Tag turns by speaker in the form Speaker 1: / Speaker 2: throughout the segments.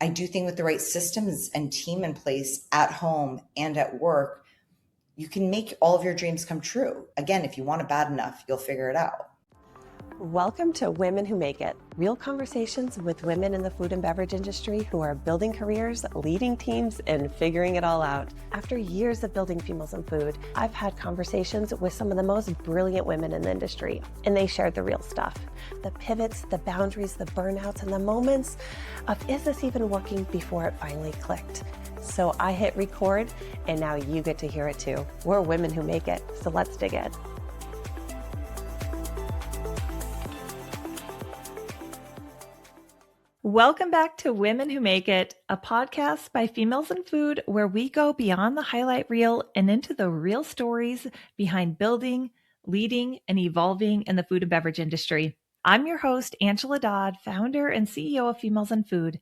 Speaker 1: I do think with the right systems and team in place at home and at work, you can make all of your dreams come true. Again, if you want it bad enough, you'll figure it out.
Speaker 2: Welcome to Women Who Make It, real conversations with women in the food and beverage industry who are building careers, leading teams, and figuring it all out. After years of building females in food, I've had conversations with some of the most brilliant women in the industry, and they shared the real stuff. The pivots, the boundaries, the burnouts, and the moments of, is this even working, before it finally clicked. So I hit record, and now you get to hear it too. We're Women Who Make It, so let's dig in.
Speaker 3: Welcome back to Women Who Make It, a podcast by females in food where we go beyond the highlight reel and into the real stories behind building, leading, and evolving in the food and beverage industry. I'm your host, Angela Dodd, founder and CEO of Females in Food.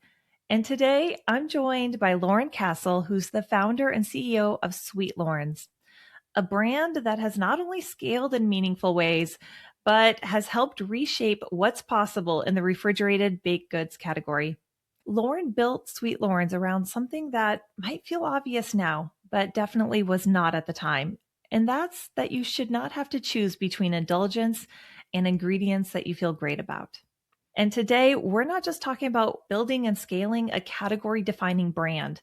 Speaker 3: And today I'm joined by Loren Castle, who's the founder and CEO of Sweet Loren's, a brand that has not only scaled in meaningful ways, but has helped reshape what's possible in the refrigerated baked goods category. Loren built Sweet Loren's around something that might feel obvious now, but definitely was not at the time. And that's that you should not have to choose between indulgence and ingredients that you feel great about. And today, we're not just talking about building and scaling a category-defining brand.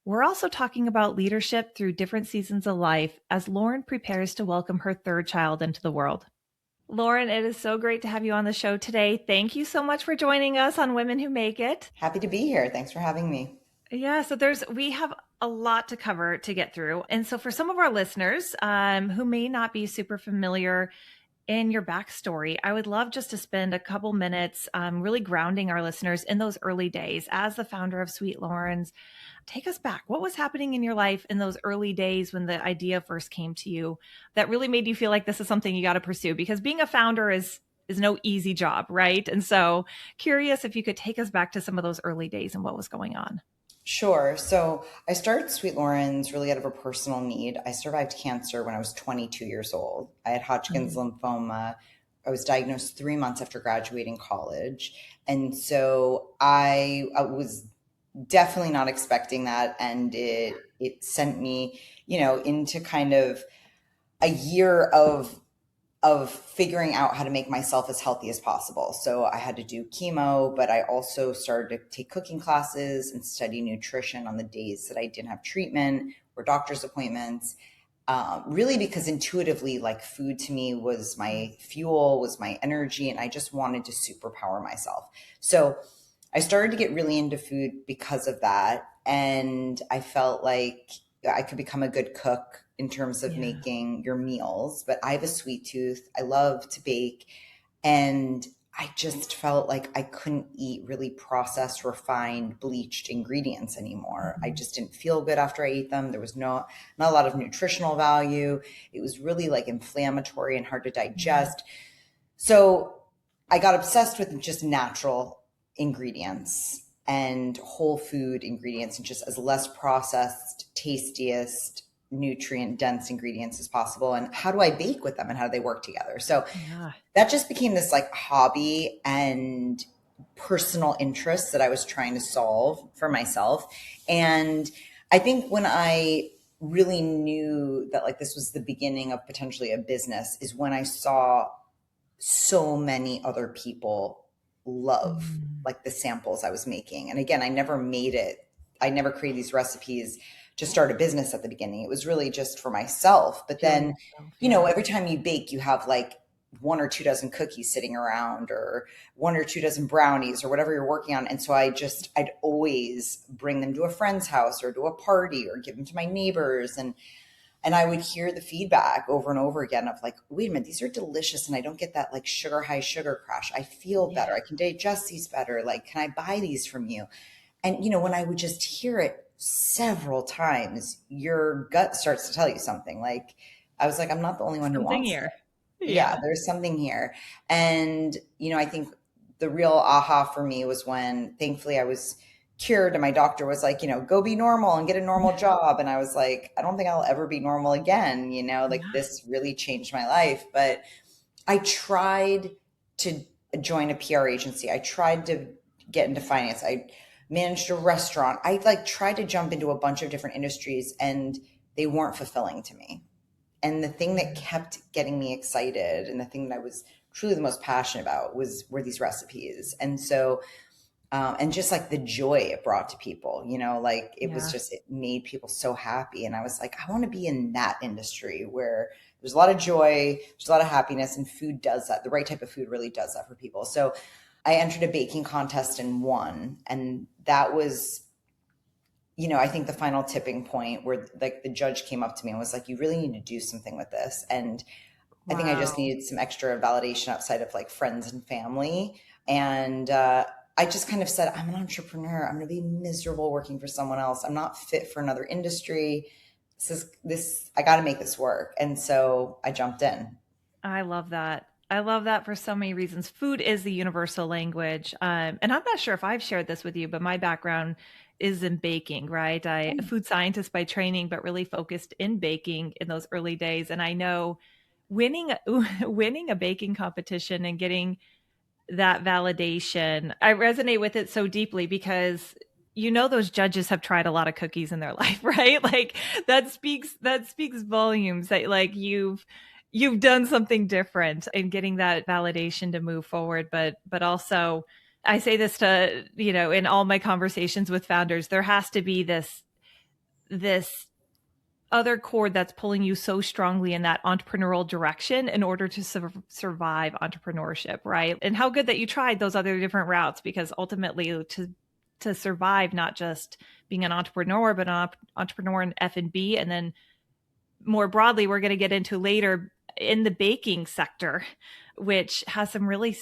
Speaker 3: We're also talking about leadership through different seasons of life as Loren prepares to welcome her third child into the world. Loren, it is so great to have you on the show today. Thank you so much for joining us on Women Who Make It.
Speaker 1: Happy to be here. Thanks for having me.
Speaker 3: Yeah, so we have a lot to cover to get through. And so for some of our listeners who may not be super familiar in your backstory, I would love just to spend a couple minutes really grounding our listeners in those early days as the founder of Sweet Loren's. Take us back. What was happening in your life in those early days when the idea first came to you that really made you feel like this is something you got to pursue? Because being a founder is no easy job, right? And so curious if you could take us back to some of those early days and what was going on.
Speaker 1: Sure. So I started Sweet Loren's really out of a personal need. I survived cancer when I was 22 years old. I had Hodgkin's lymphoma. I was diagnosed 3 months after graduating college. And so I was definitely not expecting that. And it sent me, into kind of a year of figuring out how to make myself as healthy as possible. So I had to do chemo, but I also started to take cooking classes and study nutrition on the days that I didn't have treatment or doctor's appointments. Really because intuitively, like, food to me was my fuel, was my energy, and I just wanted to superpower myself. So I started to get really into food because of that. And I felt like I could become a good cook in terms of making your meals, but I have a sweet tooth. I love to bake. And I just felt like I couldn't eat really processed, refined, bleached ingredients anymore. I just didn't feel good after I ate them. There was not a lot of nutritional value. It was really like inflammatory and hard to digest. So I got obsessed with just natural ingredients and whole food ingredients and just as less processed, tastiest, nutrient dense ingredients as possible. And how do I bake with them and how do they work together? So that just became this like hobby and personal interest that I was trying to solve for myself. And I think when I really knew that like this was the beginning of potentially a business is when I saw so many other people love like the samples I was making. And again, I never made it. I never created these recipes to start a business at the beginning. It was really just for myself. But then, every time you bake, you have like 1 or 2 dozen cookies sitting around or 1 or 2 dozen brownies or whatever you're working on. And so I'd always bring them to a friend's house or to a party or give them to my neighbors. And I would hear the feedback over and over again of like, wait a minute, these are delicious. And I don't get that like sugar high sugar crash. I feel better. I can digest these better. Like, can I buy these from you? And, when I would just hear it several times, your gut starts to tell you something. Like, I was like, I'm not the only one who wants
Speaker 3: here.
Speaker 1: Yeah, there's something here. And, I think the real aha for me was when thankfully I was cured and my doctor was like, go be normal and get a normal job. And I was like, I don't think I'll ever be normal again. This really changed my life. But I tried to join a PR agency. I tried to get into finance. I managed a restaurant. I like tried to jump into a bunch of different industries and they weren't fulfilling to me. And the thing that kept getting me excited and the thing that I was truly the most passionate about were these recipes. And so and just like the joy it brought to people, like it made people so happy. And I was like, I want to be in that industry where there's a lot of joy, there's a lot of happiness, and food does that. The right type of food really does that for people. So I entered a baking contest and won. And that was, I think the final tipping point where like the judge came up to me and was like, you really need to do something with this. And I think I just needed some extra validation outside of like friends and family. And I just kind of said, I'm an entrepreneur. I'm going to be miserable working for someone else. I'm not fit for another industry. I got to make this work. And so I jumped in.
Speaker 3: I love that. I love that for so many reasons. Food is the universal language. And I'm not sure if I've shared this with you, but my background is in baking, right? A food scientist by training, but really focused in baking in those early days. And I know winning winning a baking competition and getting that validation, I resonate with it so deeply because those judges have tried a lot of cookies in their life, right? Like that speaks volumes that like you've done something different in getting that validation to move forward. But also I say this to, in all my conversations with founders, there has to be this other cord that's pulling you so strongly in that entrepreneurial direction in order to survive entrepreneurship, right? And how good that you tried those other different routes, because ultimately to survive, not just being an entrepreneur, but an entrepreneur in F&B, and then more broadly, we're going to get into later in the baking sector, which has some really,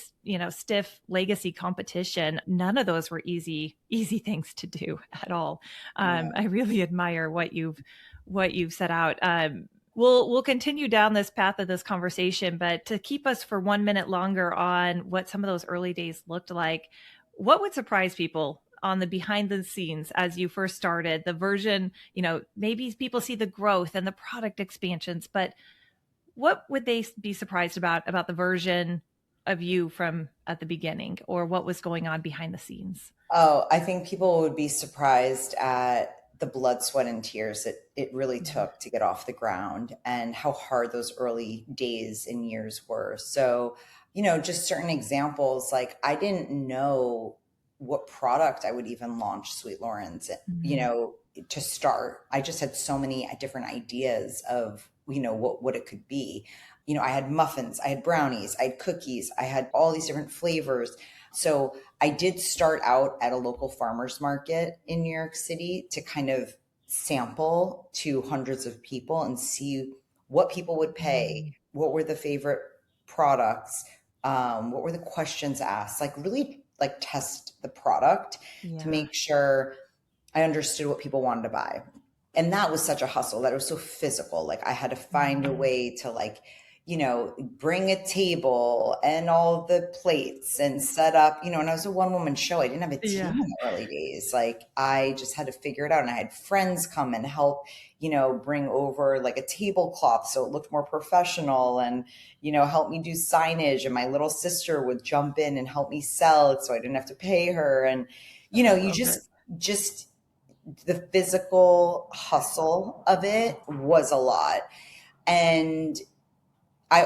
Speaker 3: stiff legacy competition. None of those were easy things to do at all. I really admire what you've set out. We'll continue down this path of this conversation, but to keep us for 1 minute longer on what some of those early days looked like, what would surprise people on the behind the scenes as you first started the version? Maybe people see the growth and the product expansions, but what would they be surprised about the version of you from at the beginning, or what was going on behind the scenes?
Speaker 1: Oh, I think people would be surprised at the blood, sweat, and tears it really took to get off the ground and how hard those early days and years were. So, just certain examples, like I didn't know what product I would even launch Sweet Loren's, to start. I just had so many different ideas of, what it could be. I had muffins, I had brownies, I had cookies, I had all these different flavors. So I did start out at a local farmer's market in New York City to kind of sample to hundreds of people and see what people would pay, what were the favorite products, what were the questions asked, like really like test the product to make sure I understood what people wanted to buy. And that was such a hustle that it was so physical. Like I had to find a way to like, bring a table and all the plates and set up, and I was a one-woman show. I didn't have a team in the early days. Like I just had to figure it out. And I had friends come and help, bring over like a tablecloth so it looked more professional and, help me do signage. And my little sister would jump in and help me sell it so I didn't have to pay her. And, you just the physical hustle of it was a lot. And I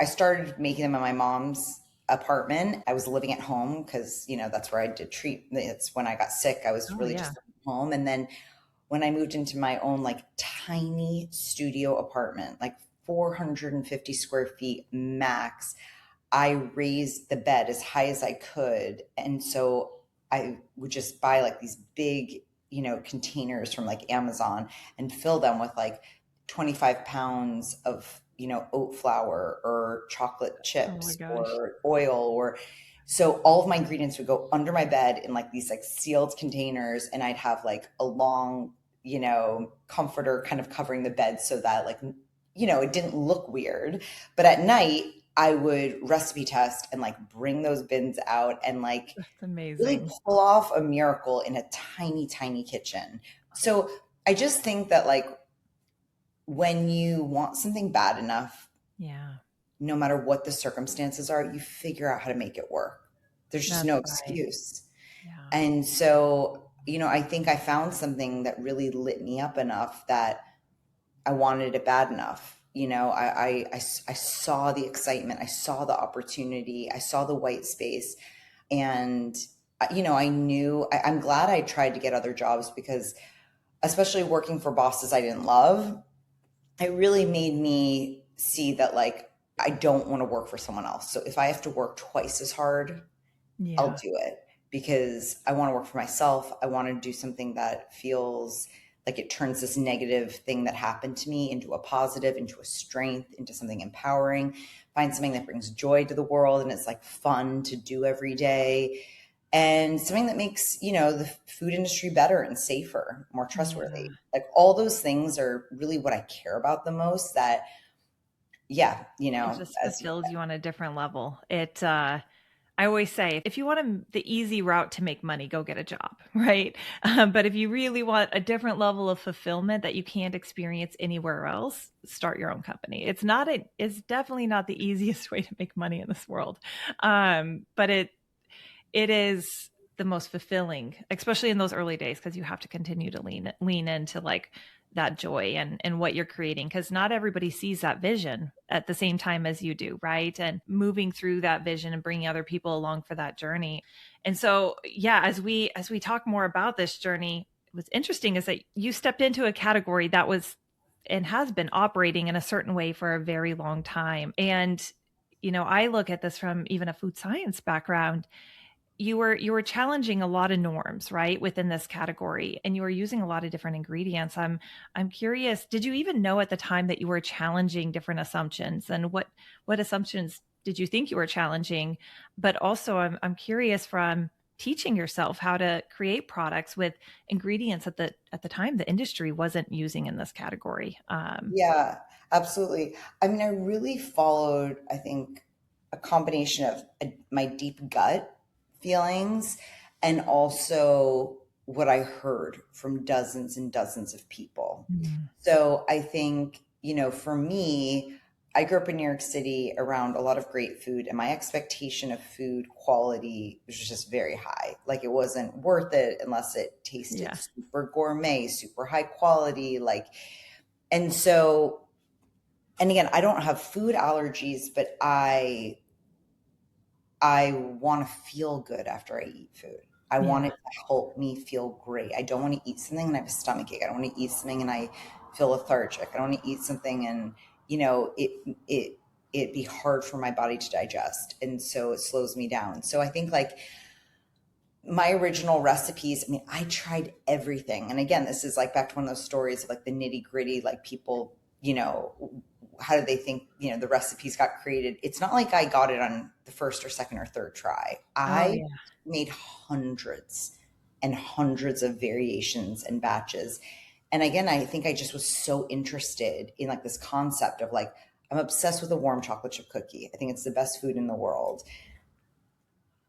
Speaker 1: started making them in my mom's apartment. I was living at home because, that's where I did it's when I got sick. I was really just at home. And then when I moved into my own like tiny studio apartment, like 450 square feet max, I raised the bed as high as I could. And so I would just buy like these big, containers from like Amazon and fill them with like 25 pounds of, oat flour or chocolate chips or oil so all of my ingredients would go under my bed in like these like sealed containers. And I'd have like a long, comforter kind of covering the bed so that like, it didn't look weird. But at night I would recipe test and like bring those bins out and like
Speaker 3: That's amazing.
Speaker 1: Really pull off a miracle in a tiny, tiny kitchen. So I just think that like when you want something bad enough, no matter what the circumstances are, you figure out how to make it work. There's just no excuse.
Speaker 3: Yeah.
Speaker 1: And so, I think I found something that really lit me up enough that I wanted it bad enough. I saw the excitement, I saw the opportunity, I saw the white space. And, I knew I'm glad I tried to get other jobs because, especially working for bosses I didn't love, it really made me see that, like, I don't want to work for someone else. So if I have to work twice as hard, I'll
Speaker 3: Yeah.
Speaker 1: do it because I want to work for myself. I want to do something that feels like it turns this negative thing that happened to me into a positive, into a strength, into something empowering. Find something that brings joy to the world and it's like fun to do every day. And something that makes, the food industry better and safer, more
Speaker 3: Yeah.
Speaker 1: trustworthy. Like all those things are really what I care about the most. That, yeah,
Speaker 3: It just
Speaker 1: as
Speaker 3: fulfills you on a different level. I always say, if you want the easy route to make money, go get a job, right? But if you really want a different level of fulfillment that you can't experience anywhere else, start your own company. It's definitely not the easiest way to make money in this world, but it is the most fulfilling, especially in those early days, because you have to continue to lean into like that joy and what you're creating, because not everybody sees that vision at the same time as you do, right? And moving through that vision and bringing other people along for that journey. And so, yeah, as we talk more about this journey, what's interesting is that you stepped into a category that was and has been operating in a certain way for a very long time. And I look at this from even a food science background. You were challenging a lot of norms, right, within this category, and you were using a lot of different ingredients. I'm curious, did you even know at the time that you were challenging different assumptions, and what assumptions did you think you were challenging? But also I'm curious, from teaching yourself how to create products with ingredients at the time the industry wasn't using in this category.
Speaker 1: Yeah, absolutely. I mean, I really followed, I think, a combination of my deep gut feelings and also what I heard from dozens and dozens of people.
Speaker 3: Mm.
Speaker 1: So I think, for me, I grew up in New York City around a lot of great food, and my expectation of food quality was just very high. Like it wasn't worth it unless it tasted
Speaker 3: Yeah.
Speaker 1: super gourmet, super high quality, like, and so, and again, I don't have food allergies, but I want to feel good after I eat food. I want
Speaker 3: Yeah.
Speaker 1: it to help me feel great. I don't want to eat something and I have a stomach ache. I don't want to eat something and I feel lethargic. I don't want to eat something and it be hard for my body to digest, and so it slows me down. So I think, like, my original recipes, I mean, I tried everything. And again, this is like back to one of those stories of like the nitty gritty, like people, how did they think, the recipes got created? It's not like I got it on the first or second or third try.
Speaker 3: Oh
Speaker 1: I
Speaker 3: yeah.
Speaker 1: made hundreds and hundreds of variations and batches. And again, I think I just was so interested in like this concept of like, I'm obsessed with a warm chocolate chip cookie. I think it's the best food in the world.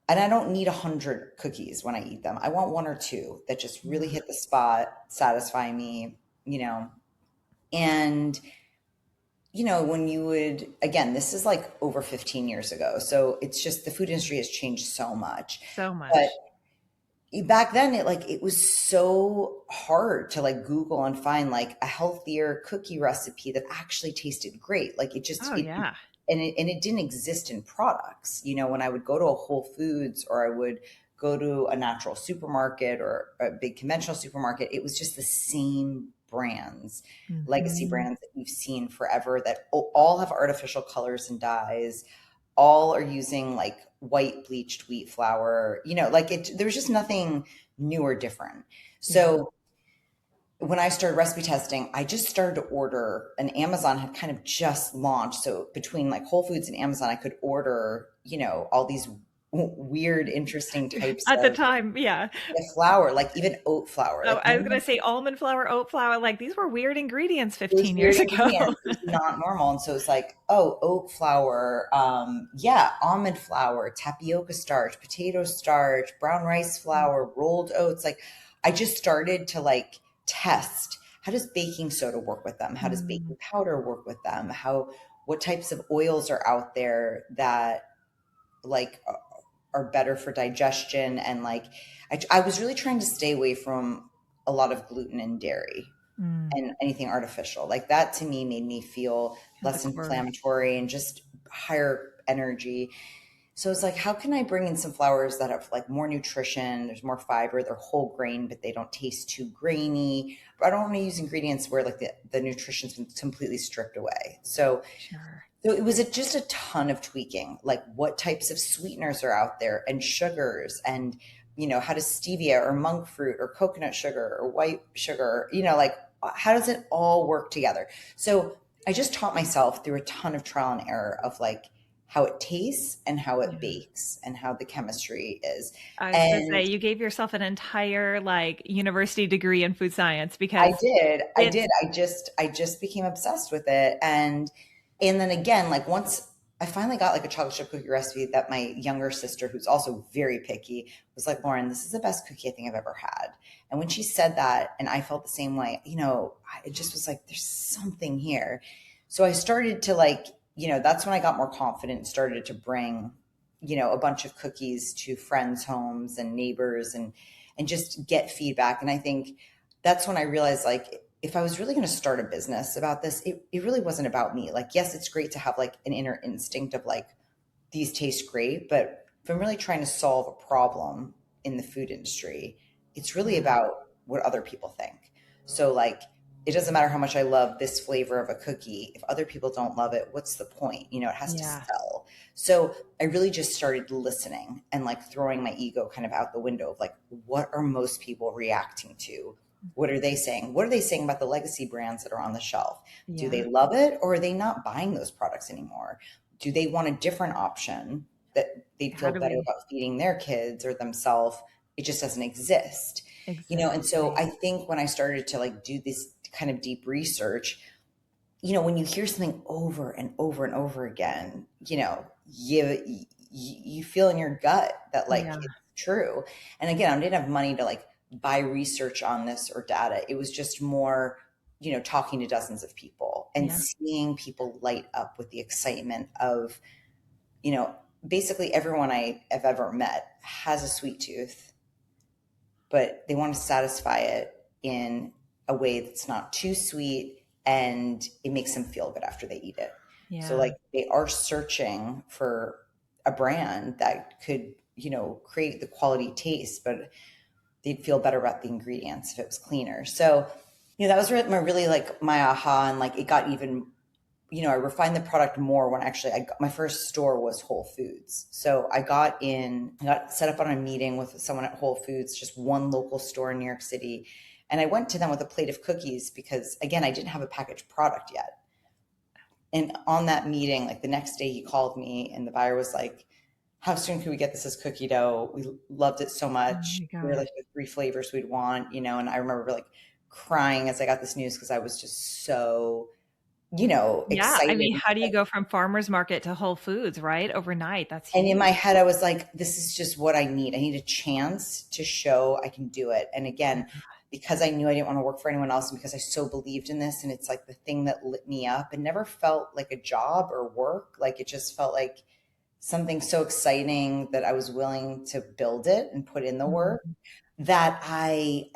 Speaker 1: And I don't need 100 cookies when I eat them. I want one or two that just really
Speaker 3: Yeah.
Speaker 1: hit the spot, satisfy me, you know. And, when you would, again, this is like over 15 years ago. So it's just the food industry has changed so much.
Speaker 3: So
Speaker 1: But
Speaker 3: much.
Speaker 1: back then it was so hard to like Google and find like a healthier cookie recipe that actually tasted great. Like it just
Speaker 3: Oh yeah.
Speaker 1: it didn't exist in products. When I would go to a Whole Foods or I would go to a natural supermarket or a big conventional supermarket, it was just the same brands, legacy
Speaker 3: Mhm.
Speaker 1: brands that you've seen forever, that all have artificial colors and dyes, all are using like white bleached wheat flour, like there's just nothing new or different.
Speaker 3: Yeah.
Speaker 1: So when I started recipe testing, I just started to order, and Amazon had kind of just launched. So between like Whole Foods and Amazon, I could order, all these weird, interesting types
Speaker 3: At the
Speaker 1: of
Speaker 3: time, yeah.
Speaker 1: flour, like even oat flour.
Speaker 3: Oh,
Speaker 1: Like
Speaker 3: I
Speaker 1: no
Speaker 3: was gonna
Speaker 1: one,
Speaker 3: say almond flour, oat flour, like these were weird ingredients
Speaker 1: those
Speaker 3: 15
Speaker 1: weird
Speaker 3: years ago.
Speaker 1: ingredients is not normal. And so it's like, oh, oat flour, yeah, almond flour, tapioca starch, potato starch, brown rice flour, rolled oats. Like I just started to like test, how does baking soda work with them? How does
Speaker 3: Mm,
Speaker 1: baking powder work with them? What types of oils are out there that like are better for digestion. And like, I was really trying to stay away from a lot of gluten and dairy and anything artificial. Like that to me made me feel less inflammatory and just higher energy. So it's like, how can I bring in some flours that have like more nutrition, there's more fiber, they're whole grain, but they don't taste too grainy. But I don't want to use ingredients where like the nutrition's been completely stripped away. So,
Speaker 3: Sure.
Speaker 1: so it was just a ton of tweaking, like what types of sweeteners are out there and sugars and, how does stevia or monk fruit or coconut sugar or white sugar, like how does it all work together? So I just taught myself through a ton of trial and error of like how it tastes and how it bakes and how the chemistry is.
Speaker 3: I was going to say,
Speaker 1: And
Speaker 3: you gave yourself an entire like university degree in food science because
Speaker 1: I did. I just became obsessed with it. And then again, like once I finally got like a chocolate chip cookie recipe that my younger sister, who's also very picky, was like, Loren, this is the best cookie I think I've ever had. And when she said that, and I felt the same way, it just was like, there's something here. So I started to like, that's when I got more confident and started to bring, a bunch of cookies to friends' homes and neighbors and just get feedback. And I think that's when I realized like, if I was really going to start a business about this, it really wasn't about me. Like, yes, it's great to have like an inner instinct of like, these taste great, but if I'm really trying to solve a problem in the food industry, it's really about what other people think. So like, it doesn't matter how much I love this flavor of a cookie. If other people don't love it, what's the point? It has to sell. So I really just started listening and like throwing my ego kind of out the window of like, what are most people reacting to? What are they saying? What are they saying about the legacy brands that are on the shelf? Do they love it or are they not buying those products anymore? Do they want a different option that they feel better about feeding their kids or themselves? It just doesn't exist.
Speaker 3: Exactly.
Speaker 1: And so I think when I started to like do this kind of deep research, when you hear something over and over and over again, you feel in your gut that like it's true. And again, I didn't have money to like buy research on this or data. It was just more, talking to dozens of people and seeing people light up with the excitement of, basically everyone I have ever met has a sweet tooth, but they want to satisfy it in a way that's not too sweet and it makes them feel good after they eat it. Yeah. So like they are searching for a brand that could, create the quality taste, but they'd feel better about the ingredients if it was cleaner. So, that was really like my aha, and like it got even, I refined the product more when actually my first store was Whole Foods. So I got set up on a meeting with someone at Whole Foods, just one local store in New York City. And I went to them with a plate of cookies because again, I didn't have a packaged product yet. And on that meeting, like the next day he called me and the buyer was like, how soon can we get this as cookie dough? We loved it so much. We were like the 3 flavors we'd want, and I remember like crying as I got this news because I was just so, excited.
Speaker 3: I mean, how do you go from farmer's market to Whole Foods, right? Overnight. That's huge.
Speaker 1: And in my head, I was like, this is just what I need. I need a chance to show I can do it. And again, because I knew I didn't want to work for anyone else and because I so believed in this and it's like the thing that lit me up, it never felt like a job or work. Like it just felt like something so exciting that I was willing to build it and put in the work that I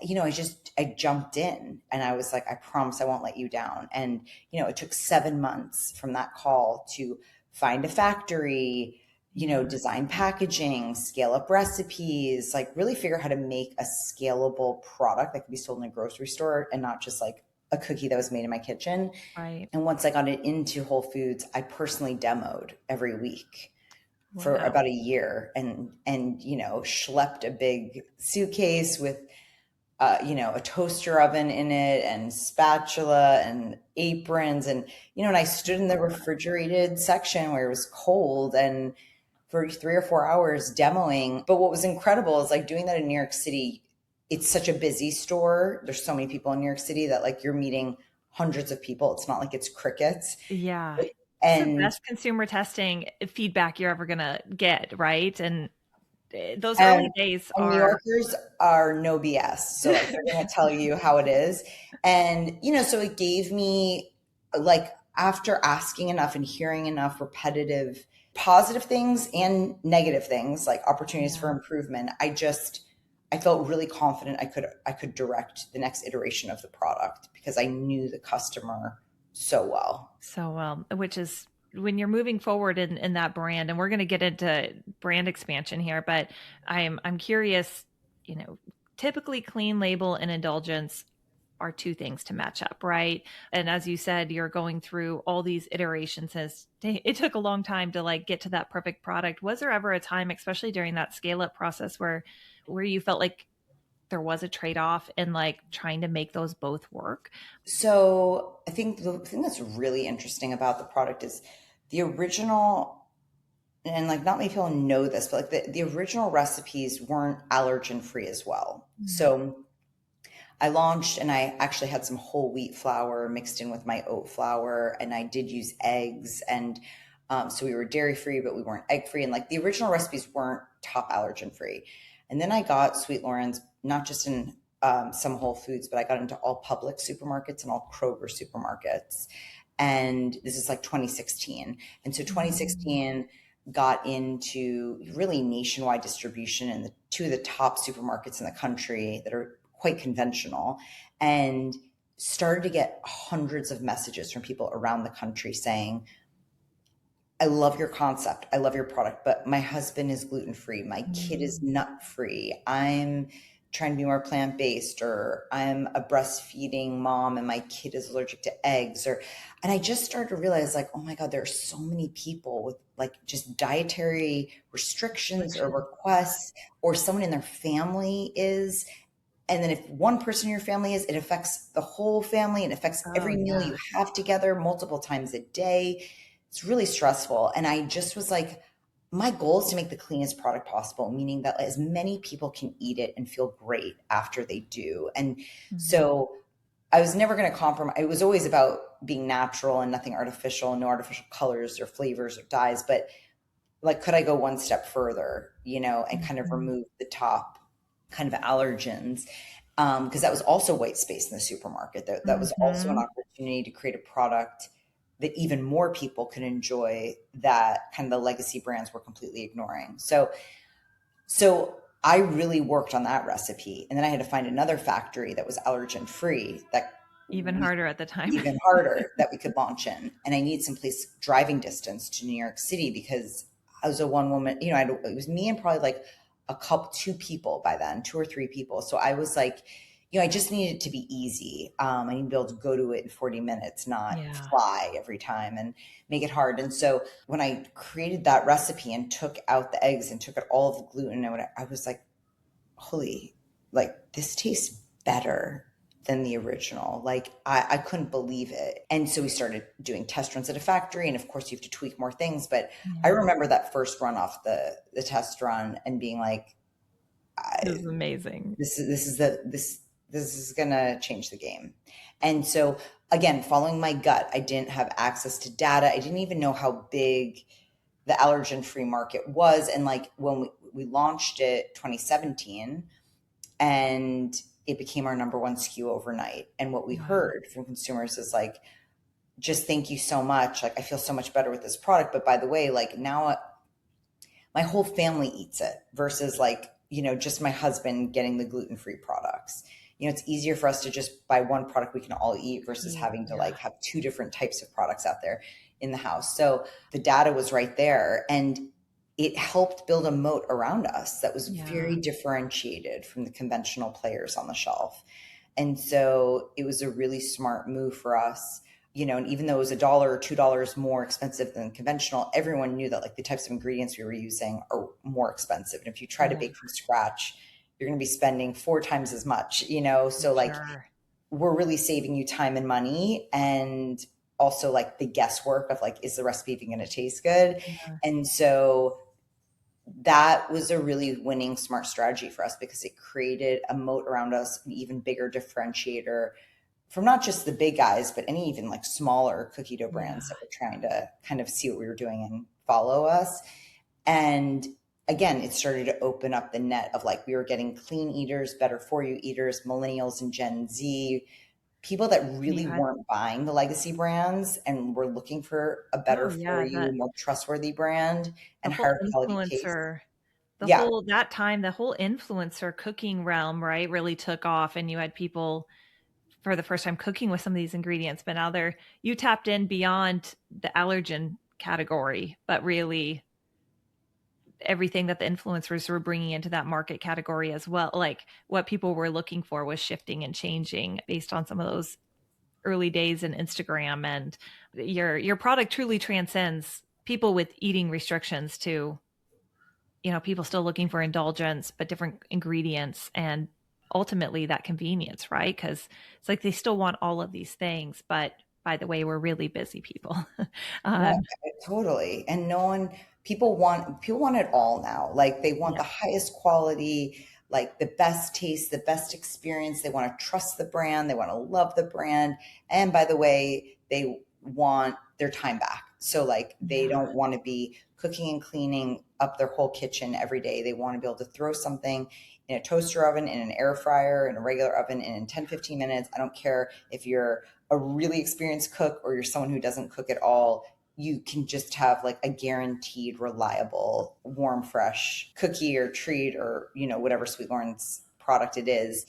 Speaker 1: jumped in and I was like, I promise I won't let you down. And, it took 7 months from that call to find a factory, design packaging, scale up recipes, like really figure out how to make a scalable product that could be sold in a grocery store and not just like a cookie that was made in my kitchen. Right. And once I got it into Whole Foods, I personally demoed every week. Wow. For about a year and schlepped a big suitcase with, a toaster oven in it and spatula and aprons. And, and I stood in the refrigerated section where it was cold and for 3 or 4 hours demoing. But what was incredible is like doing that in New York City. It's such a busy store. There's so many people in New York City that like you're meeting hundreds of people. It's not like it's crickets. Yeah.
Speaker 3: And it's the best consumer testing feedback you're ever going to get, right? And those early days are...
Speaker 1: New Yorkers are no BS. So like, they're going to tell you how it is. And, so it gave me, like, after asking enough and hearing enough repetitive positive things and negative things, like opportunities for improvement. I felt really confident I could direct the next iteration of the product because I knew the customer so well.
Speaker 3: So well, which is when you're moving forward in that brand, and we're going to get into brand expansion here, but I'm curious, typically clean label and indulgence are two things to match up, right? And as you said, you're going through all these iterations as it took a long time to like get to that perfect product. Was there ever a time, especially during that scale up process, where you felt like there was a trade-off in like trying to make those both work?
Speaker 1: So I think the thing that's really interesting about the product is the original, and like not many people know this, but like the original recipes weren't allergen free as well. So I launched and I actually had some whole wheat flour mixed in with my oat flour, and I did use eggs. And so we were dairy free, but we weren't egg free. And like the original recipes weren't top allergen free. And then I got Sweet Loren's, not just in some Whole Foods, but I got into all Publix supermarkets and all Kroger supermarkets. And this is like 2016. And so 2016 got into really nationwide distribution in two of the top supermarkets in the country that are quite conventional, and started to get hundreds of messages from people around the country saying, I love your concept. I love your product, but my husband is gluten-free. My kid is nut-free. I'm trying to be more plant-based, or I'm a breastfeeding mom and my kid is allergic to eggs, and I just started to realize like, oh my God, there are so many people with like just dietary restrictions or requests, or someone in their family is. And then if one person in your family is, it affects the whole family and affects every meal you have together multiple times a day. It's really stressful. And I just was like, my goal is to make the cleanest product possible, meaning that as many people can eat it and feel great after they do. And so I was never going to compromise. It was always about being natural and nothing artificial, no artificial colors or flavors or dyes. But like, could I go one step further, and kind of remove the top kind of allergens? Because that was also white space in the supermarket. That was also an opportunity to create a product that even more people could enjoy, that kind of the legacy brands were completely ignoring. So I really worked on that recipe. And then I had to find another factory that was allergen free, that
Speaker 3: Even harder at the time.
Speaker 1: even harder, that we could launch in. And I need some place driving distance to New York City, because I was a one woman, it was me and probably like two people by then, 2 or 3 people. So I was like, I just needed it to be easy. I need to be able to go to it in 40 minutes, not fly every time and make it hard. And so when I created that recipe and took out the eggs and took out all of the gluten, I was like, holy, like this tastes better than the original. Like I couldn't believe it. And so we started doing test runs at a factory. And of course you have to tweak more things. But I remember that first run off the test run and being like,
Speaker 3: this is amazing.
Speaker 1: This is going to change the game. And so again, following my gut, I didn't have access to data. I didn't even know how big the allergen free market was. And like when we launched it 2017, and it became our number one SKU overnight. And what we heard from consumers is like, just thank you so much. Like, I feel so much better with this product. But by the way, like now my whole family eats it versus like, just my husband getting the gluten-free products. It's easier for us to just buy one product we can all eat versus having to like have 2 different types of products out there in the house. So the data was right there, and it helped build a moat around us that was very differentiated from the conventional players on the shelf. And so it was a really smart move for us, and even though it was $1 or $2 more expensive than conventional, everyone knew that like the types of ingredients we were using are more expensive. And if you try to bake from scratch, you're going to be spending 4 times as much, so like we're really saving you time and money, and also like the guesswork of like, is the recipe even going to taste good? And so that was a really winning, smart strategy for us, because it created a moat around us, an even bigger differentiator from not just the big guys, but any even like smaller cookie dough brands that were trying to kind of see what we were doing and follow us. And again, it started to open up the net of like, we were getting clean eaters, better for you eaters, millennials and Gen Z, people that really
Speaker 3: Yeah.
Speaker 1: weren't buying the legacy brands and were looking for a better
Speaker 3: Oh
Speaker 1: for
Speaker 3: yeah.
Speaker 1: you, more trustworthy brand
Speaker 3: The
Speaker 1: and
Speaker 3: whole
Speaker 1: higher quality taste.
Speaker 3: influencer,
Speaker 1: Yeah.
Speaker 3: that time, the whole influencer cooking realm, right, really took off. And you had people for the first time cooking with some of these ingredients, but now you tapped in beyond the allergen category, but really everything that the influencers were bringing into that market category as well. Like what people were looking for was shifting and changing based on some of those early days in Instagram. And your product truly transcends people with eating restrictions to, people still looking for indulgence, but different ingredients and ultimately that convenience, right? Because it's like they still want all of these things, but by the way, we're really busy people.
Speaker 1: No,
Speaker 3: um,
Speaker 1: totally. And no one, people want it all now. Like they want
Speaker 3: yeah,
Speaker 1: the highest quality, like the best taste, the best experience. They want to trust the brand. They want to love the brand. And by the way, they want their time back. So like they
Speaker 3: yeah,
Speaker 1: don't want to be cooking and cleaning up their whole kitchen every day. They want to be able to throw something in a toaster oven, in an air fryer, in a regular oven, and in 10, 15 minutes. I don't care if you're a really experienced cook or you're someone who doesn't cook at all, you can just have like a guaranteed, reliable, warm, fresh cookie or treat or, whatever Sweet Loren's product it is.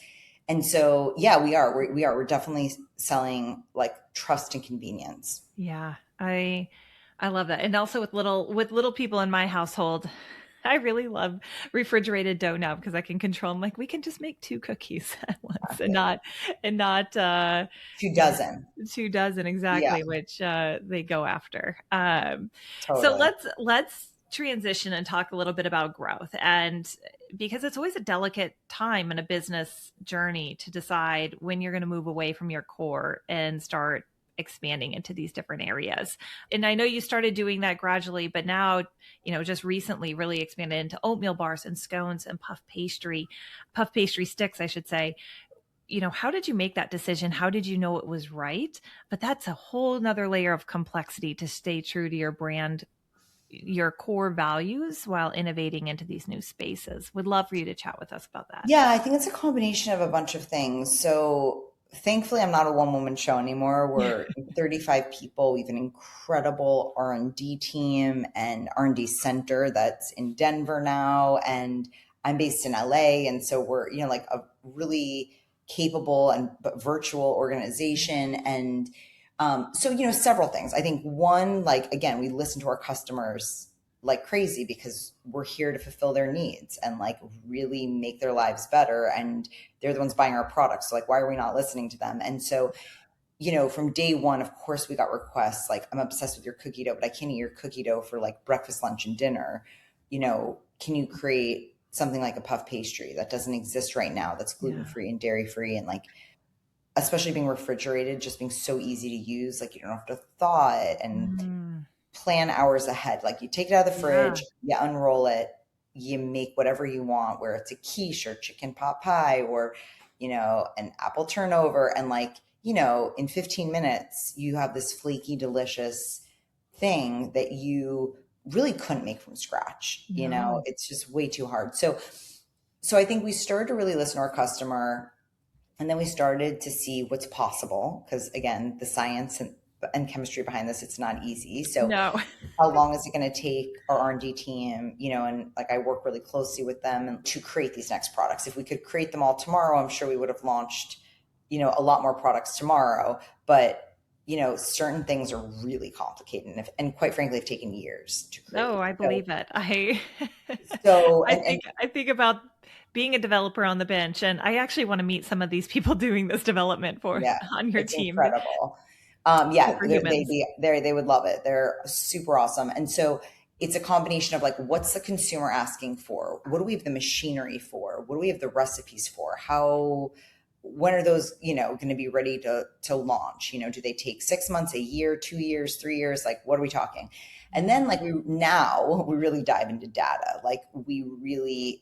Speaker 1: And so, yeah, we're definitely selling like trust and convenience.
Speaker 3: yeah. I love that. And also with little people in my household, I really love refrigerated dough now because I can control them. Like we can just make two cookies at once and not
Speaker 1: 2 dozen.
Speaker 3: 2 dozen
Speaker 1: Yeah,
Speaker 3: exactly, which they go after. So
Speaker 1: totally.
Speaker 3: let's transition and talk a little bit about growth, and because it's always a delicate time in a business journey to decide when you're going to move away from your core and start expanding into these different areas. And I know you started doing that gradually, but now, just recently really expanded into oatmeal bars and scones and puff pastry sticks, I should say. How did you make that decision? How did you know it was right? But that's a whole nother layer of complexity to stay true to your brand, your core values while innovating into these new spaces. Would love for you to chat with us about that.
Speaker 1: Yeah, I think it's a combination of a bunch of things. So thankfully, I'm not a one-woman show anymore. We're 35 people. We have an incredible R&D team and R&D center that's in Denver now, and I'm based in LA. And so we're, like a really capable and but virtual organization. And so, several things. I think one, like, again, we listen to our customers like crazy because we're here to fulfill their needs and like really make their lives better. And they're the ones buying our products. So like, why are we not listening to them? And so, from day one, of course, we got requests like, I'm obsessed with your cookie dough, but I can't eat your cookie dough for like breakfast, lunch, and dinner. Can you create something like a puff pastry that doesn't exist right now that's gluten
Speaker 3: Yeah.
Speaker 1: free and dairy free and like, especially being refrigerated, just being so easy to use. Like you don't have to thaw it and
Speaker 3: Mm,
Speaker 1: plan hours ahead. Like you take it out of the
Speaker 3: yeah.
Speaker 1: fridge, you unroll it, you make whatever you want, where it's a quiche or chicken pot pie or, an apple turnover. And like, in 15 minutes, you have this flaky, delicious thing that you really couldn't make from scratch.
Speaker 3: No.
Speaker 1: It's just way too hard. So I think we started to really listen to our customer, and then we started to see what's possible. Because again, the science and chemistry behind this, it's not easy. So
Speaker 3: No.
Speaker 1: how long is it going to take our R&D team, and like I work really closely with them to create these next products. If we could create them all tomorrow, I'm sure we would have launched, a lot more products tomorrow. But, certain things are really complicated and quite frankly, have taken years to
Speaker 3: No,
Speaker 1: create.
Speaker 3: I believe it. I
Speaker 1: So,
Speaker 3: I think about being a developer on the bench, and I actually want to meet some of these people doing this development for
Speaker 1: yeah,
Speaker 3: on your
Speaker 1: it's
Speaker 3: team.
Speaker 1: incredible. Yeah,
Speaker 3: Superhumans.
Speaker 1: they would love it. They're super awesome. And so it's a combination of like, what's the consumer asking for? What do we have the machinery for? What do we have the recipes for? When are those, going to be ready to launch? Do they take 6 months, a year, 2 years, 3 years? Like, what are we talking? And then like we really dive into data. Like we really,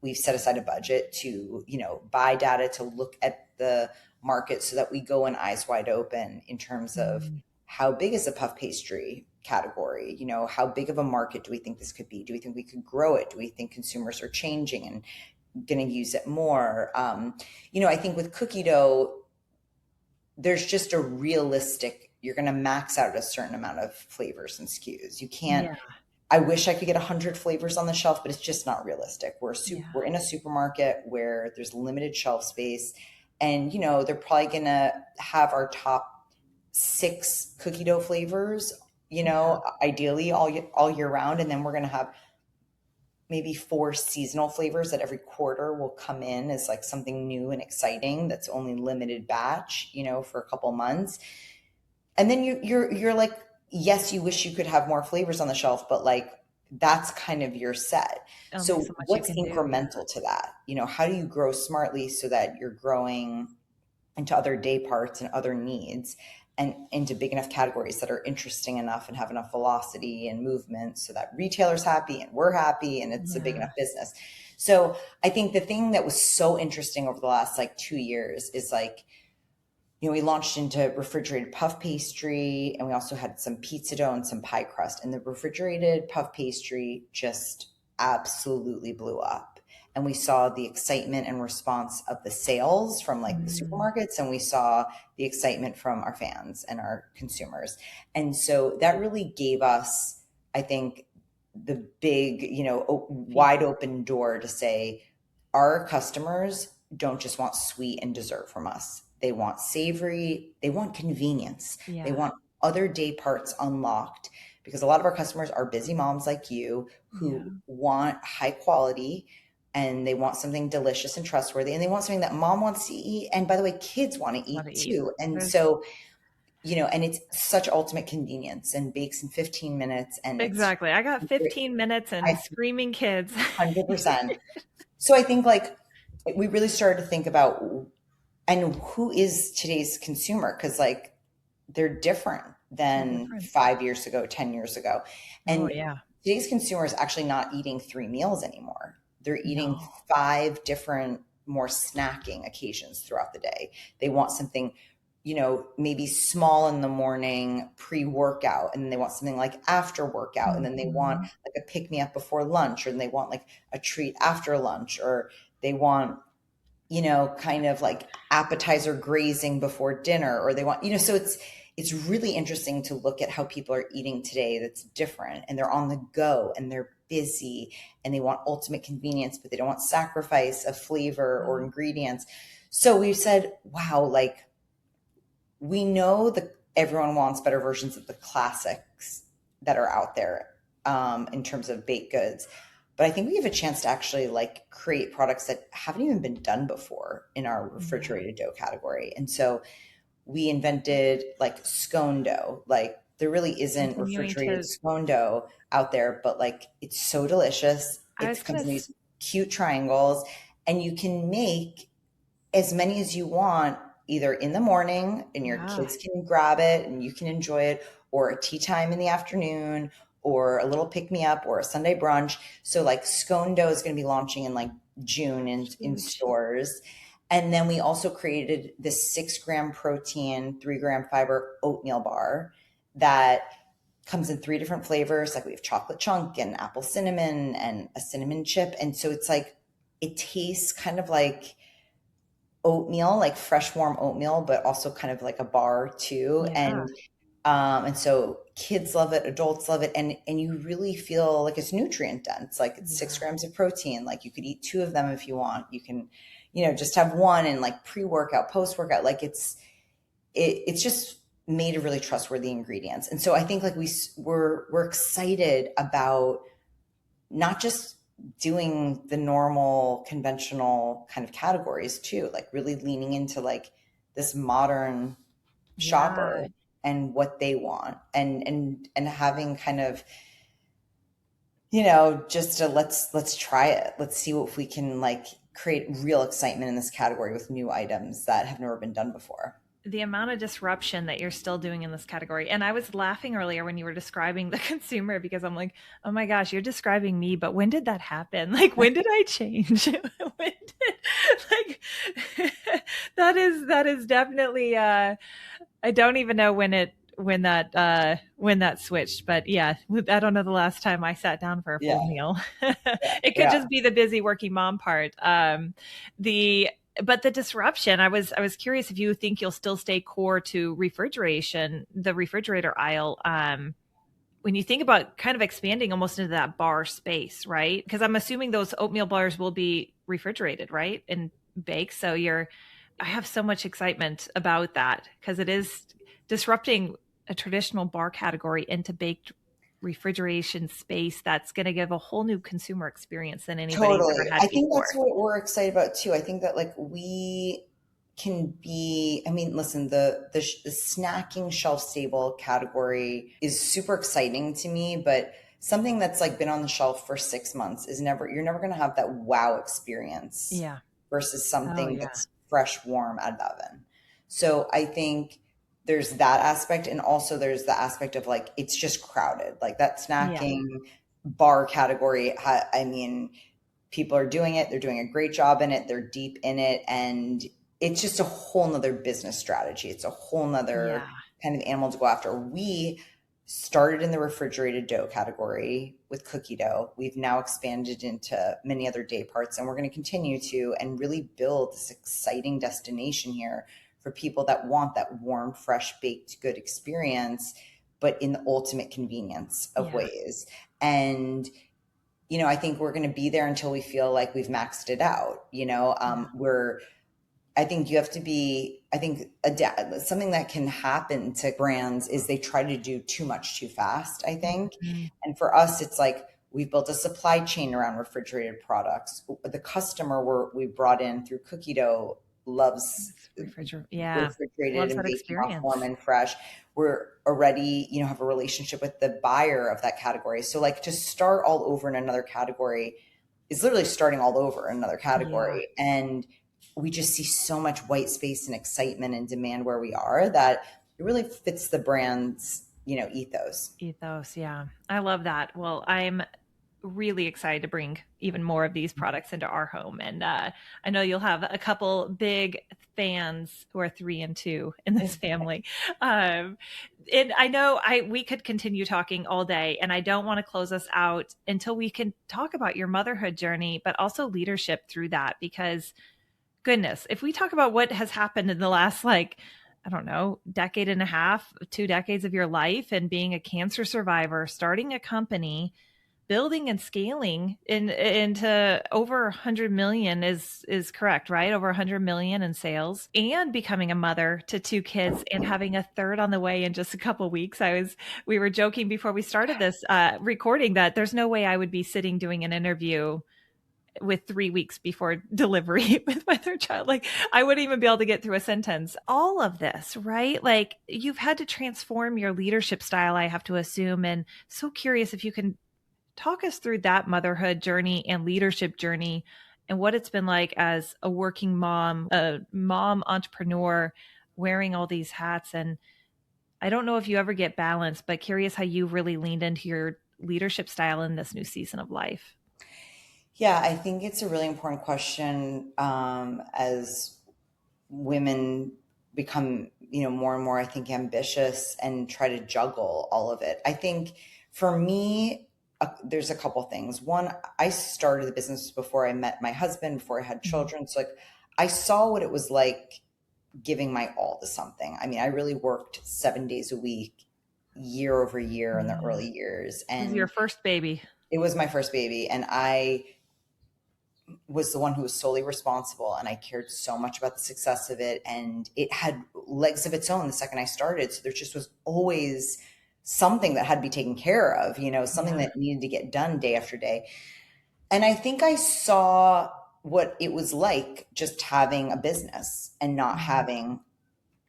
Speaker 1: we've set aside a budget to, buy data to look at the market so that we go in eyes wide open in terms of
Speaker 3: Mm,
Speaker 1: how big is the puff pastry category? How big of a market do we think this could be? Do we think we could grow it? Do we think consumers are changing and going to use it more? I think with cookie dough, there's just a realistic, you're going to max out a certain amount of flavors and SKUs. You can't,
Speaker 3: Yeah.
Speaker 1: I wish I could get 100 flavors on the shelf, but it's just not realistic.
Speaker 3: Yeah.
Speaker 1: We're in a supermarket where there's limited shelf space, and they're probably going to have our top 6 cookie dough flavors, ideally all year round, and then we're going to have maybe 4 seasonal flavors that every quarter will come in as like something new and exciting that's only limited batch, for a couple months. And then you're like, yes, you wish you could have more flavors on the shelf, but like that's kind of your set.
Speaker 3: Only
Speaker 1: So
Speaker 3: so much you
Speaker 1: what's
Speaker 3: can do. Yeah.
Speaker 1: incremental to that? How do you grow smartly so that you're growing into other day parts and other needs and into big enough categories that are interesting enough and have enough velocity and movement so that retailers happy and we're happy and it's a big enough business. So I think the thing that was so interesting over the last like 2 years is like, we launched into refrigerated puff pastry, and we also had some pizza dough and some pie crust. And the refrigerated puff pastry just absolutely blew up. And we saw the excitement and response of the sales from like the supermarkets, and we saw the excitement from our fans and our consumers. And so that really gave us, I think, the big, wide open door to say our customers don't just want sweet and dessert from us. They want savory, they want convenience.
Speaker 3: Yeah.
Speaker 1: They want other day parts unlocked, because a lot of our customers are busy moms like you who want high quality, and they want something delicious and trustworthy, and they want something that mom wants to eat. And by the way, kids want to eat too. And so, and it's such ultimate convenience, and bakes in 15 minutes. And
Speaker 3: exactly. I got 15 minutes and screaming kids.
Speaker 1: 100%. So I think like we really started to think about, and who is today's consumer? Because like they're different than 5 years ago, 10 years ago. And today's consumer is actually not eating 3 meals anymore. They're eating 5 different, more snacking occasions throughout the day. They want something, maybe small in the morning, pre-workout, and then they want something like after workout, and then they want like a pick-me-up before lunch, or they want like a treat after lunch, or they want, kind of like appetizer grazing before dinner, or they want, so it's really interesting to look at how people are eating today that's different, and they're on the go and they're busy and they want ultimate convenience, but they don't want sacrifice of flavor or ingredients. So we've said, wow, like we know that everyone wants better versions of the classics that are out there in terms of baked goods. But I think we have a chance to actually like create products that haven't even been done before in our refrigerated dough category. And so we invented like scone dough. Like there really isn't refrigerated scone dough out there, but like it's so delicious. It comes in these cute triangles, and you can make as many as you want, either in the morning and your kids can grab it and you can enjoy it, or a tea time in the afternoon, or a little pick-me-up, or a Sunday brunch. So like scone dough is going to be launching in like June in stores. And then we also created this 6-gram protein, 3-gram fiber oatmeal bar that comes in 3 different flavors. Like we have chocolate chunk and apple cinnamon and a cinnamon chip. And so it's like, it tastes kind of like oatmeal, like fresh, warm oatmeal, but also kind of like a bar too. And so kids love it, adults love it. And you really feel like it's nutrient dense, like it's 6 grams of protein. Like you could eat 2 of them if you want. You can, just have one, and like pre-workout, post-workout, like it's just made of really trustworthy ingredients. And so I think like we're excited about not just doing the normal conventional kind of categories too, like really leaning into like this modern shopper and what they want, and having kind of, just a let's try it. Let's see if we can like create real excitement in this category with new items that have never been done before.
Speaker 3: The amount of disruption that you're still doing in this category. And I was laughing earlier when you were describing the consumer, because I'm like, oh my gosh, you're describing me, but when did that happen? Like, when did I change? That is definitely, I don't even know when that switched, but yeah, I don't know the last time I sat down for a full meal. It could just be the busy working mom part. But the disruption, I was curious if you think you'll still stay core to refrigeration, the refrigerator aisle. When you think about kind of expanding almost into that bar space, right? Because I'm assuming those oatmeal bars will be refrigerated, right? And baked. So I have so much excitement about that because it is disrupting a traditional bar category into baked refrigeration space that's going to give a whole new consumer experience than anybody's ever
Speaker 1: Totally.
Speaker 3: had
Speaker 1: I think that's
Speaker 3: before.
Speaker 1: what we're excited about too. I think that like we can be, I mean, listen, the snacking shelf stable category is super exciting to me, but something that's like been on the shelf for 6 months is never, you're never going to have that wow experience
Speaker 3: Yeah.
Speaker 1: versus
Speaker 3: Oh,
Speaker 1: something
Speaker 3: yeah.
Speaker 1: that's fresh, warm out of the oven. So I think there's that aspect. And also there's the aspect of like, it's just crowded. Like that
Speaker 3: Yeah.
Speaker 1: snacking bar category. I mean, people are doing it. They're doing a great job in it. They're deep in it. And it's just a whole nother business strategy. It's a whole nother
Speaker 3: Yeah.
Speaker 1: kind of animal to go after. We started in the refrigerated dough category with cookie dough. We've now expanded into many other day parts, and we're going to continue to and really build this exciting destination here for people that want that warm, fresh, baked good experience, but in the ultimate convenience of
Speaker 3: Yeah.
Speaker 1: ways. And I think we're going to be there until we feel like we've maxed it out.
Speaker 3: Yeah.
Speaker 1: I think you have to be, I think something that can happen to brands is they try to do too much too fast, I think.
Speaker 3: Mhm.
Speaker 1: And for us, it's like we've built a supply chain around refrigerated products. The customer we brought in through cookie dough loves
Speaker 3: Yeah.
Speaker 1: refrigerated
Speaker 3: Loves
Speaker 1: and
Speaker 3: that
Speaker 1: baking off warm
Speaker 3: experience.
Speaker 1: and fresh. We're already, have a relationship with the buyer of that category. So like to start all over in another category is literally starting all over in another
Speaker 3: Yeah.
Speaker 1: category. And we just see so much white space and excitement and demand where we are that it really fits the brand's, ethos.
Speaker 3: Ethos. Yeah. I love that. Well, I'm really excited to bring even more of these products into our home. And I know you'll have a couple big fans who are 3 and 2 in this family. And I know we could continue talking all day, and I don't want to close us out until we can talk about your motherhood journey, but also leadership through that. Because goodness, if we talk about what has happened in the last I don't know, decade and a half, 2 decades of your life, and being a cancer survivor, starting a company, building and scaling into over 100 million is correct, right? Over 100 million in sales, and becoming a mother to 2 kids and having a third on the way in just a couple weeks. We were joking before we started this recording that there's no way I would be sitting doing an interview with 3 weeks before delivery with my third child. Like I wouldn't even be able to get through a sentence. All of this, right? Like you've had to transform your leadership style, I have to assume. And so curious if you can talk us through that motherhood journey and leadership journey and what it's been like as a working mom, a mom entrepreneur, wearing all these hats. And I don't know if you ever get balanced, but curious how you really leaned into your leadership style in this new season of life.
Speaker 1: Yeah, I think it's a really important question as women become, more and more, I think, ambitious and try to juggle all of it. I think for me, there's a couple things. One, I started the business before I met my husband, before I had
Speaker 3: Mhm.
Speaker 1: children. So like I saw what it was like giving my all to something. I mean, I really worked 7 days a week, year over year in the
Speaker 3: Mm.
Speaker 1: early years.
Speaker 3: This is your
Speaker 1: And
Speaker 3: first baby.
Speaker 1: it was my first baby. And I was the one who was solely responsible, and I cared so much about the success of it, and it had legs of its own the second I started. So there just was always something that had to be taken care of, something
Speaker 3: Yeah.
Speaker 1: that needed to get done day after day. And I think I saw what it was like just having a business and not
Speaker 3: Mhm.
Speaker 1: having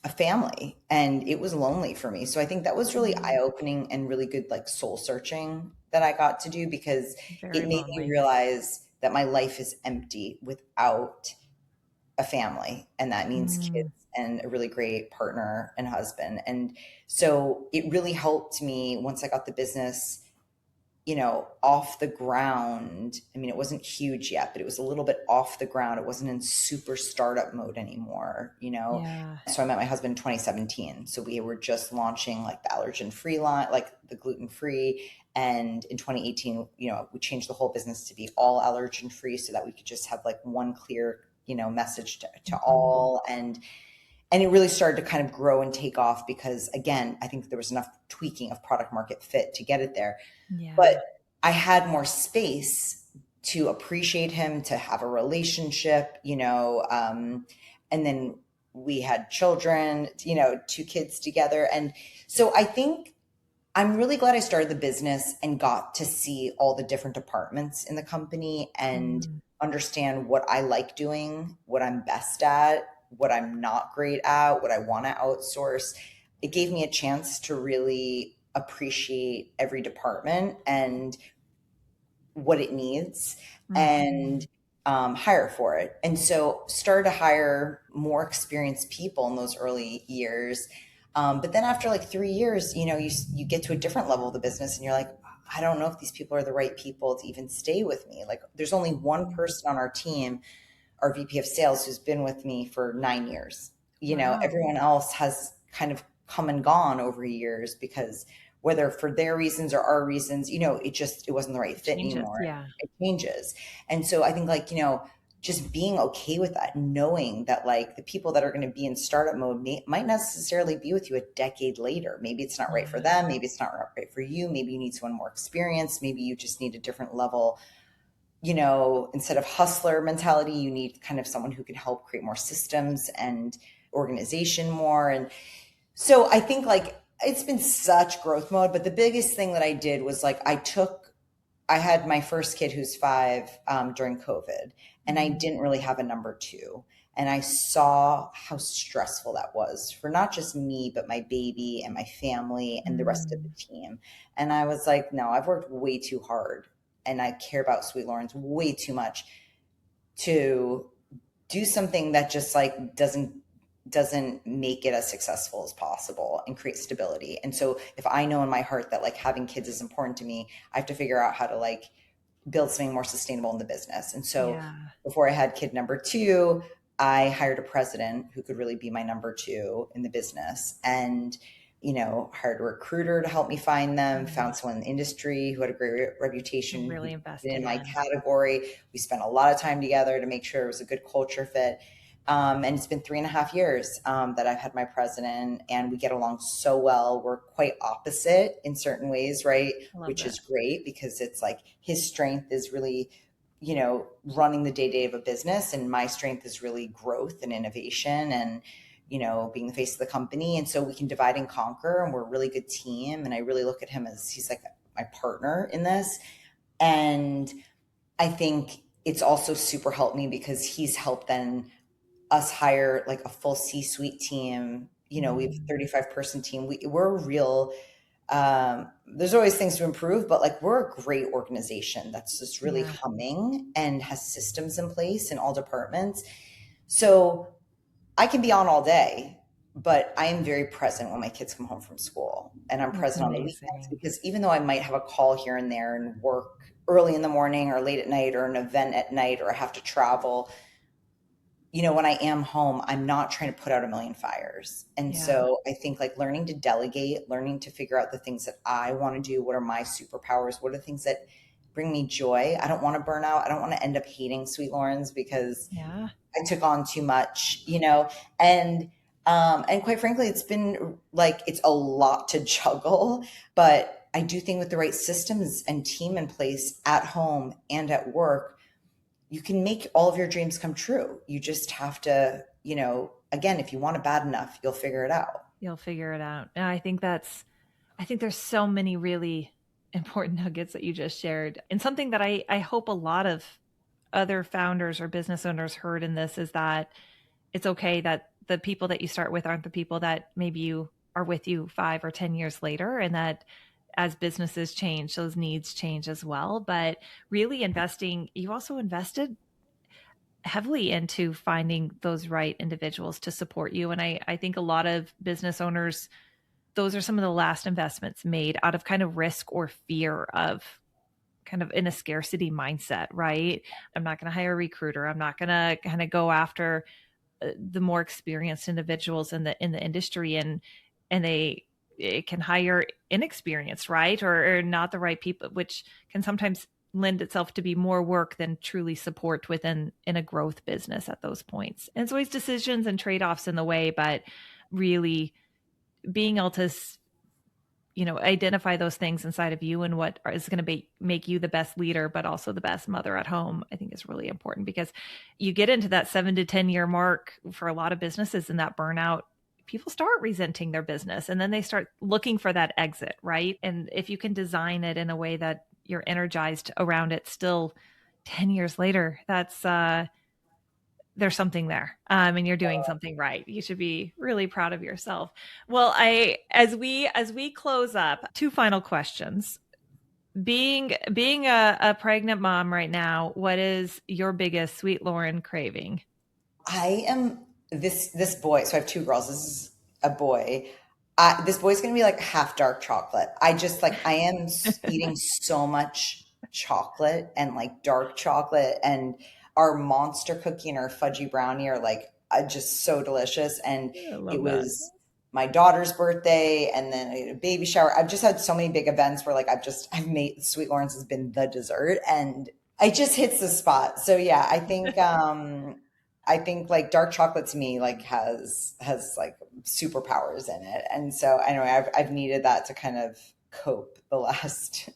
Speaker 1: a family, and it was lonely for me. So I think that was really
Speaker 3: Mhm.
Speaker 1: eye-opening and really good like soul searching that I got to do, because it
Speaker 3: Very
Speaker 1: made me
Speaker 3: lonely.
Speaker 1: realize that my life is empty without a family, and that means kids
Speaker 3: Mm.
Speaker 1: and a really great partner and husband. And so it really helped me once I got the business, off the ground. I mean, it wasn't huge yet, but it was a little bit off the ground. It wasn't in super startup mode anymore.
Speaker 3: Yeah.
Speaker 1: So I met my husband in 2017. So we were just launching like the allergen free line, like the gluten free. And in 2018, we changed the whole business to be all allergen free so that we could just have like one clear message to
Speaker 3: Mhm.
Speaker 1: all. And it really started to kind of grow and take off because, again, I think there was enough tweaking of product market fit to get it there. But
Speaker 3: Yeah.
Speaker 1: I had more space to appreciate him, to have a relationship, and then we had children, 2 kids together. And so I think I'm really glad I started the business and got to see all the different departments in the company and
Speaker 3: Mm.
Speaker 1: understand what I like doing, what I'm best at, what I'm not great at, what I want to outsource. It gave me a chance to really appreciate every department and what it needs and
Speaker 3: Mhm.
Speaker 1: hire for it. And so started to hire more experienced people in those early years. But then after like 3 years, you get to a different level of the business and you're like, I don't know if these people are the right people to even stay with me. Like there's only one person on our team, our VP of sales, who's been with me for 9 years.
Speaker 3: Wow.
Speaker 1: Everyone else has kind of come and gone over years because whether for their reasons or our reasons, it wasn't the right fit
Speaker 3: Changes.
Speaker 1: anymore.
Speaker 3: Yeah.
Speaker 1: It changes. And so I think like, just being okay with that, knowing that like the people that are going to be in startup mode might necessarily be with you a decade later. Maybe it's not right for
Speaker 3: Yeah.
Speaker 1: them. Maybe it's not right for you. Maybe you need someone more experienced. Maybe you just need a different level, instead of hustler mentality, you need kind of someone who can help create more systems and organization more. And so I think like it's been such growth mode, but the biggest thing that I did was like I had my first kid who's 5 during COVID, and I
Speaker 3: Mm.
Speaker 1: didn't really have a number 2. And I saw how stressful that was for not just me, but my baby and my family and the rest of the
Speaker 3: Mm.
Speaker 1: team. And I was like, no, I've worked way too hard and I care about Sweet Loren's way too much to do something that just like doesn't make it as successful as possible and create stability. And so if I know in my heart that like having kids is important to me, I have to figure out how to like build something more sustainable in the business. And so
Speaker 3: Yeah.
Speaker 1: before I had kid number 2, I hired a president who could really be my number 2 in the business, and hired a recruiter to help me find them,
Speaker 3: Mm.
Speaker 1: found someone in the industry who had a great reputation,
Speaker 3: Really
Speaker 1: who'd been
Speaker 3: invested
Speaker 1: in my
Speaker 3: in.
Speaker 1: category. We spent a lot of time together to make sure it was a good culture fit. And it's been 3.5 years that I've had my president, and we get along so well. We're quite opposite in certain ways, right?
Speaker 3: I love
Speaker 1: Which
Speaker 3: that.
Speaker 1: is great because it's like his strength is really, running the day to day of a business, and my strength is really growth and innovation and, being the face of the company. And so we can divide and conquer, and we're a really good team. And I really look at him as he's like my partner in this. And I think it's also super helped me because he's helped then us hire like a full C-suite team. We have a
Speaker 3: Mm.
Speaker 1: 35-person team. We're a real, there's always things to improve, but like we're a great organization that's just really
Speaker 3: Yeah.
Speaker 1: humming and has systems in place in all departments. So I can be on all day, but I am very present when my kids come home from school, and I'm
Speaker 3: That's
Speaker 1: present on the weekends
Speaker 3: amazing.
Speaker 1: because even though I might have a call here and there and work early in the morning or late at night or an event at night or I have to travel, when I am home, I'm not trying to put out a million fires. And
Speaker 3: Yeah.
Speaker 1: so I think like learning to delegate, learning to figure out the things that I want to do. What are my superpowers? What are the things that bring me joy? I don't want to burn out. I don't want to end up hating Sweet Loren's because
Speaker 3: Yeah.
Speaker 1: I took on too much, and quite frankly, it's been like, it's a lot to juggle, but I do think with the right systems and team in place at home and at work, you can make all of your dreams come true. You just have to, again, if you want it bad enough, you'll figure it out.
Speaker 3: You'll figure it out. And I think there's so many really important nuggets that you just shared. And something that I hope a lot of other founders or business owners heard in this is that it's okay that the people that you start with aren't the people that maybe you are with you 5 or 10 years later, and that as businesses change, those needs change as well. But really investing, you also invested heavily into finding those right individuals to support you. And I think a lot of business owners, those are some of the last investments made out of kind of risk or fear of kind of in a scarcity mindset, right? I'm not going to hire a recruiter. I'm not going to kind of go after the more experienced individuals in the industry, and they it can hire inexperienced, right? Or not the right people, which can sometimes lend itself to be more work than truly support within in a growth business at those points. And it's always decisions and trade-offs in the way, but really being able to identify those things inside of you and what is going to make you the best leader, but also the best mother at home, I think is really important, because you get into that 7 to 10 year mark for a lot of businesses, and that burnout, people start resenting their business, and then they start looking for that exit, right? And if you can design it in a way that you're energized around it still 10 years later, that's there's something there, and you're doing something right. You should be really proud of yourself. Well, as we close up, two final questions. Being a pregnant mom right now, what is your biggest Sweet Loren craving?
Speaker 1: I am this boy. So I have two girls. This is a boy. This boy's gonna be like half dark chocolate. I am eating so much chocolate and like dark chocolate, and our monster cookie and our fudgy brownie are like just so delicious. And
Speaker 3: I love
Speaker 1: it
Speaker 3: that.
Speaker 1: was my daughter's birthday, and then I had a baby shower. I've just had so many big events where like I've made Sweet Loren's has been the dessert, and it just hits the spot. So yeah, I think like dark chocolate to me like has like superpowers in it. And so anyway, I've needed that to kind of cope the last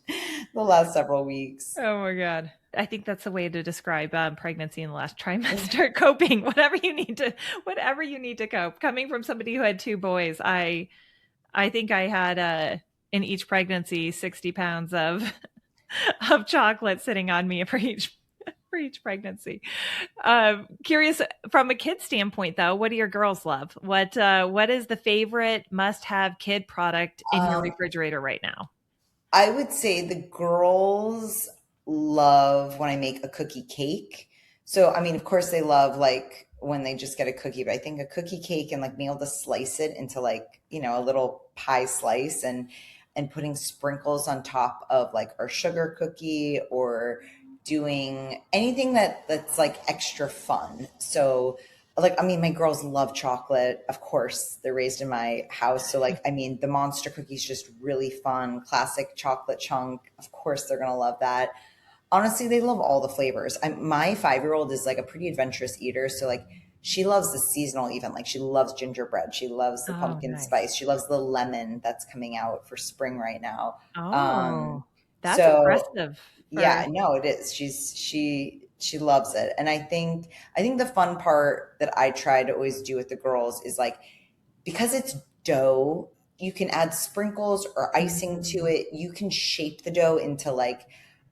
Speaker 1: the last several weeks.
Speaker 3: Oh my God. I think that's the way to describe pregnancy in the last trimester. Coping, whatever you need to cope. Coming from somebody who had two boys, I think I had in each pregnancy 60 pounds of chocolate sitting on me for each pregnancy. Curious from a kid standpoint, though, what do your girls love? What is the favorite must-have kid product in your refrigerator right now?
Speaker 1: I would say the girls love when I make a cookie cake. So, I mean, of course they love like when they just get a cookie, but I think a cookie cake and like being able to slice it into like, a little pie slice and putting sprinkles on top of like our sugar cookie, or doing anything that's like extra fun. So like, I mean, my girls love chocolate. Of course, they're raised in my house. So like, I mean, the monster cookie's just really fun. Classic chocolate chunk. Of course, they're going to love that. Honestly, they love all the flavors. My 5-year-old is like a pretty adventurous eater. So like she loves the seasonal even. Like she loves gingerbread. She loves the pumpkin spice. She loves the lemon that's coming out for spring right now.
Speaker 3: That's
Speaker 1: So
Speaker 3: impressive.
Speaker 1: yeah, no, it is. She loves it. And I think the fun part that I try to always do with the girls is like, because it's dough, you can add sprinkles or icing to it. You can shape the dough into like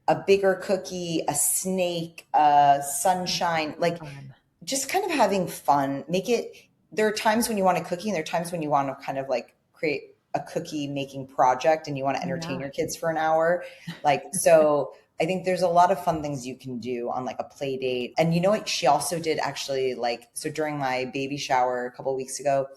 Speaker 1: a bigger cookie, a snake, a sunshine, like just kind of having fun. There are times when you want a cookie, and there are times when you want to kind of like create a cookie making project and you want to entertain your kids for an hour. Like, so I think there's a lot of fun things you can do on like a play date. And you know what? She also did actually so during my baby shower a couple of weeks ago,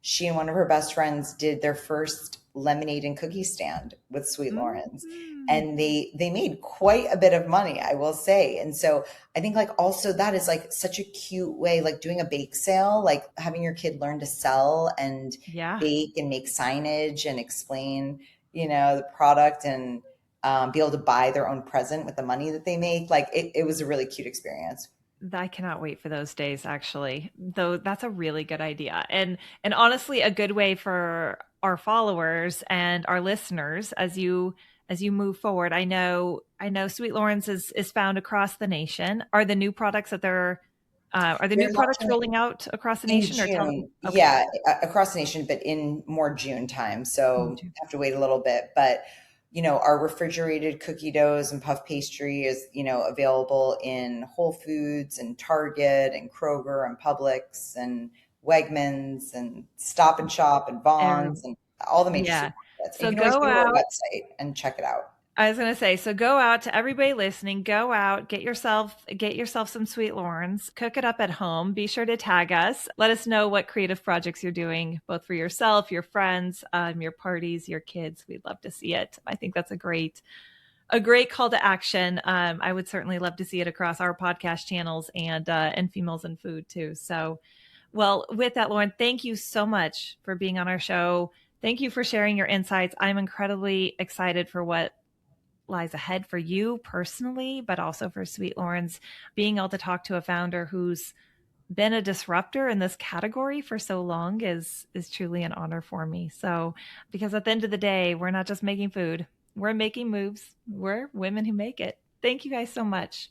Speaker 1: she and one of her best friends did their first lemonade and cookie stand with Sweet Loren's. And they made quite a bit of money, I will say. And so I think like also that is like such a cute way, like doing a bake sale, like having your kid learn to sell and bake and make signage and explain, the product, and be able to buy their own present with the money that they make. Like it was a really cute experience.
Speaker 3: I cannot wait for those days, actually. Though that's a really good idea. And honestly, a good way for our followers and our listeners as you move forward. I know Sweet Loren's is found across the nation. Are the new products new products rolling out across the nation?
Speaker 1: June. Yeah, across the nation, but in more June time. So have to wait a little bit. But our refrigerated cookie doughs and puff pastry is, available in Whole Foods and Target and Kroger and Publix and Wegmans and Stop and Shop and Vons and all the major supermarkets.
Speaker 3: So
Speaker 1: you can always go to our website and check it out.
Speaker 3: I was going to say, so go out to everybody listening, go out, get yourself some Sweet Loren's, cook it up at home. Be sure to tag us. Let us know what creative projects you're doing, both for yourself, your friends, your parties, your kids. We'd love to see it. I think that's a great call to action. I would certainly love to see it across our podcast channels and Females in Food too. So, well, with that, Loren, thank you so much for being on our show. Thank you for sharing your insights. I'm incredibly excited for what lies ahead for you personally, but also for Sweet Loren's. Being able to talk to a founder who's been a disruptor in this category for so long is truly an honor for me. So, because at the end of the day, we're not just making food, we're making moves. We're women who make it. Thank you guys so much.